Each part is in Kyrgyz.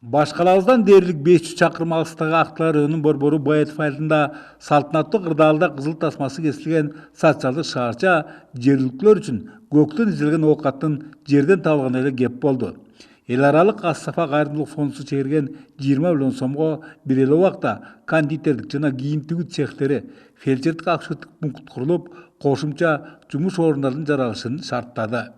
Башкалабыздан дээрлик 500 чакырым алыстагы Актылар өөнүн борбору Баятов айылында салтанаттуу кырдаалда кызыл тасмасы кесилген социалдык шаарча жергиликтүүлөр үчүн көктөн изилген оокаттын жерден табылганы эле кеп болду. Эл аралык Ас-Сафа кайрымдуулук фондусу чегирген 20 миллион сомго бир эле убакта кондитердик жана кийим тигүү цехтери, фельдшердик акчеттик пункт курулуп, кошумча жумуш орундардын жаралышын шарттады.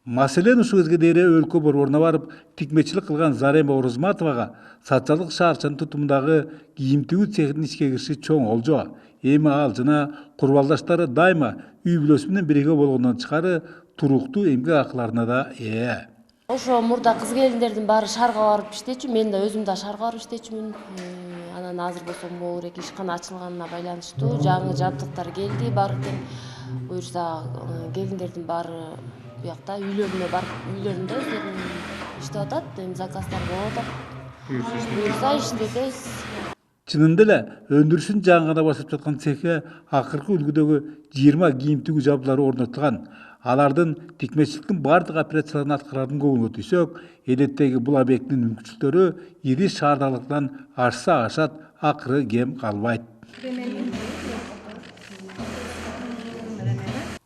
Маселен ушу кезге дейре өлкө борборуна барып, тикмечилик кылган Зарема Орозматовага социалдык шаарчанын тутумундагы кийим тигүү цехинин ишке кириши чоң олжо. Эми ал жана курбалдаштары дайыма үй бүлөсү менен бирге болгондон тышкары туруктуу эмгек акыларына да ээ. Ошо мурда кыз келиндердин баары шаарга барып иштечү, мен да өзүм да шаарга барып иштечүмүн. Анан азыр болсо могу эрек ишкана ачылганына байланыштуу жаңы жабдыктар келди, баары тең. Буюрса келиндердин баары буякта үйлөрүнө барып, үйлөрүндө иштеп атат, эми заказдар болуп атат. Буюрса иштетебиз. Чынында эле өндүрүшүн жаңы гана баштап жаткан цехке акыркы үлгүдөгү 20 кийим тигүү жабдылары орнотулган. Алардын тикмечиликтин бардык операцияларын аткарарын көңүлгө түйсөк, элеттеги бул объекттин мүмкүнчүлүктөрү ири шаардагылыктан ашса ашат, акыры кем калбайт.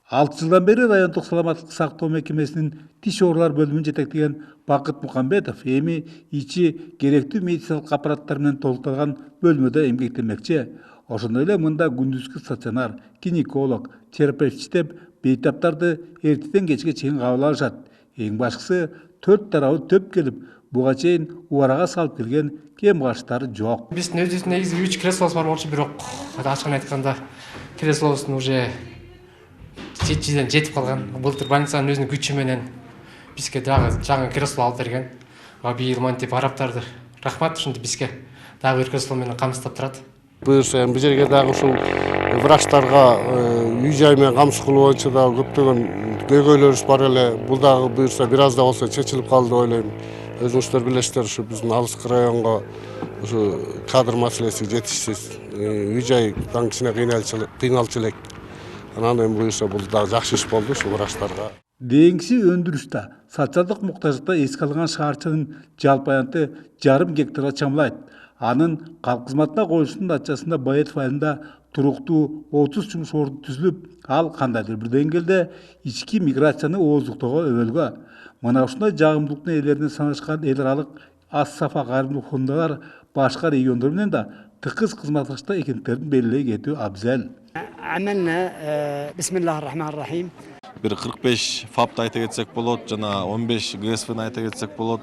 6 жылдан бери райондук саламаттык сактоо мекемесинин тиш оорулар бөлүмүн жетектеген Бакыт Мукамбетов эми ичи керектүү медициналык аппараттар менен толукталган бөлмөдө эмгектенмекчи. Ошондой эле мында күндүзгү стационар, гинеколог, терапевт иштеп, бейтаптарды эртеден кечке чейин кабыл алышат. Эң башкысы 4 тарабы төп келип, буга чейин убарага салып келген кем карыштары жок. Биздин өзүбүздүн негизи 3 креслобуз бар болчу, бирок ачыгын айтканда креслобуздун уже жетип калган. Былтыр больницанын өзүнүн күчү менен бизге дагы жаңы кресло алып берген. Быйыл мынтип араптарды рахмат, ушинтип бизге дагы бир кресло менен камсыздап турат. Буюрса бул жерге дагы ушул врачтарга үй жай менен камсыз кылуу боюнча дагы көптөгөн көйгөйлөрүбүз бар эле. Бул дагы буюрса бир аз да болсо чечилип калды деп ойлойм. Өзүңүздөр билесиздер, ушу биздин алыскы районго ушу кадр маселеси жетишсиз. Үй жай кичине кыйналчу элек. Анан эми буюрса бул дагы жакшы иш болду ушу врачтарга. Дейинкиси өндүрүштө социалдык муктаждыкта эске алынган шаарчанын жалпы аянты 1,5 гектарга чамалайт. Анын калк кызматына коюшунун натыйжасында Баятов айылында туруктуу 30 жумуш орду түзүлүп, ал кандайдыр бир деңгээлде ички миграцияны ооздуктоого өбөлгө. Мына ушундай жагымдуулуктун ээлерине санашкан эл аралык Ас-Сафа кайрымдуулук фондулар башка региондор менен да тыкыз кызматташта экендиктерин белгилей кетүү абзел. Амелна бисмиллахир-рахманир-рахим. Bir 45 FAP'ta ayta geçsek bolot, jana 15 GSF'ni ayta geçsek bolot.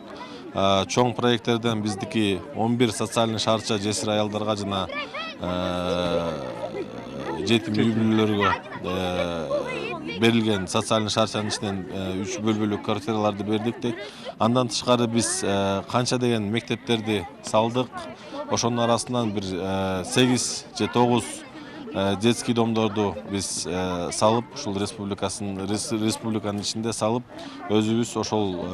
Çoğun proyektlerden bizdeki 11 soциальный шаарча жесир аялдарга жана жетим үй бүлөлөргө берилген социальный шаарчанын ичинен 3 бөлмөлүү квартираларды бердик дейт. Андан тышкары биз канча деген мектептерди салдык. Ошонун арасынан бир 8 же 9 детский домдорду биз салып, ушул республиканын ичинде салып, өзүбүз ошол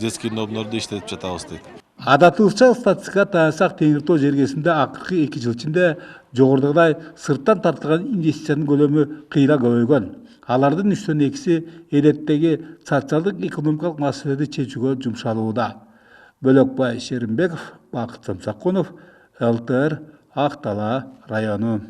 детский домдорду иштетип жатабыз дейт. Адатылыча статистикага таянсак, Теңиртоо жергесинде акыркы 2 жыл ичинде жогорудагыдай сырттан тартылган инвестициянын көлөмү кыйла көбөйгөн. Алардын 3төн 2си элеттеги социалдык экономикалык маселелерди чечүүгө жумшалууда. Бөлөкбай Шеримбеков, Бакыт Самсакунов, ЛТР, Ак Дала району.